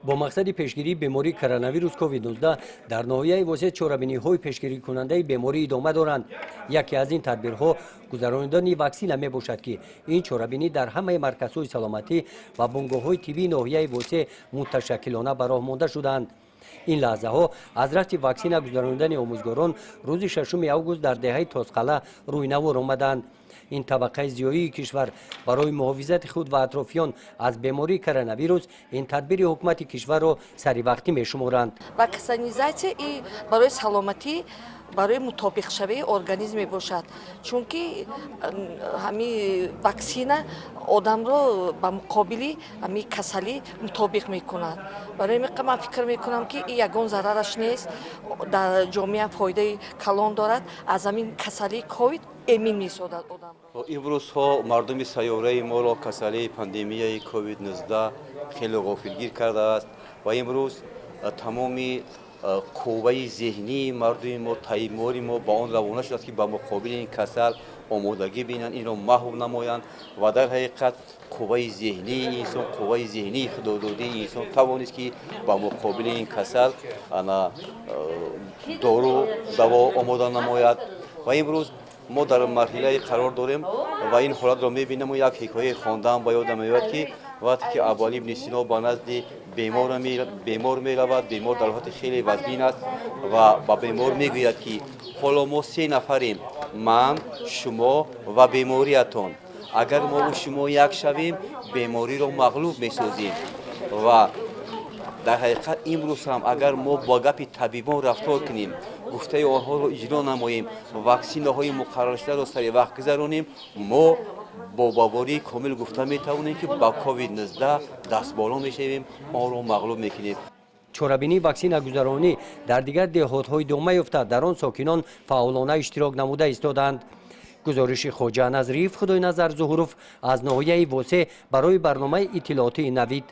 با مقصد پیشگیری بیماری کرونا کووید 19 در ناحیه واسه چورابینی‌های پیشگیری کننده بیماری ادامه دارند. یکی از این تدبیرها گذراندن واکسن میباشد که این چورابینی در همه مرکزهای سلامتی و بنگاه‌های طبی ناحیه واسه متشکلانه براه مانده شدند. این لحظه ها از رفت واکسن گذراندن آموزگاران روز 6 اوگوست در دهه تاسقله روی نوار آمدند. این طبقه زیایی کشور برای محافظت خود و اطرافیان از بیماری کرونا این تدبیر حکومت کشور را سری وقتی می شمارند. واکسینизация برای سلامتی برای مطابق شوی ارگانیسم باشد، چونکی همین واکسن آدم را با مقابل همین کسلی مطابق میکند. برای من فکر میکنم که این یگان ضررش نیست، در جامعه فایده کلان دارد، از همین کسلی کووید امین میسازد آدم را. امروز ها مردم سیاره ما را کسلی پاندمیای کووید 19 خیلی غافلگیر کرده است و امروز تمامی قوه ذهنی مردم ما تیماری ما با آن روانه شده است که با مقابل این کسل آمادگی بینند، این را محو نمایند و در حقیقت قوه ذهنی انسان، قوه ذهنی خوددادی انسان توانست که با مقابل این کسل دارو دوا آماده نماید. و امروز ما در مرحله قرار داریم و این حالت را میبینیم و یک حکایه خواندم با یادم میاد که وقتی که ابوعلی ابن سینا به نزد بیمار میرود، بیمار در حالت خیلی وزبین است و با بیمار میگوید که حالا ما 3 نفریم، من، شما و بیماریتان، اگر ما و شما یک شویم بیماری را مغلوب میسازیم. و در حقیقت امروز هم اگر ما با گپ طبیبان رفتار کنیم، گفته آنها را اجرا نماییم، واکسینه های مقرر شده را سر وقت گذرانیم، ما با باوری کامل گفته میتوانیم که با کووید 19 دست بالا میشویم، آن را مغلوب میکنیم. چورابینی واکسن گذرانی در دیگر دهات‌های دومه افتاد، در آن ساکنان فعالانه اشتراک نموده ایستادند. گزارش خواجه نظریف خدای نظر ظهوروف از ناحیه واسه برای برنامه اطلاعاتی نوید.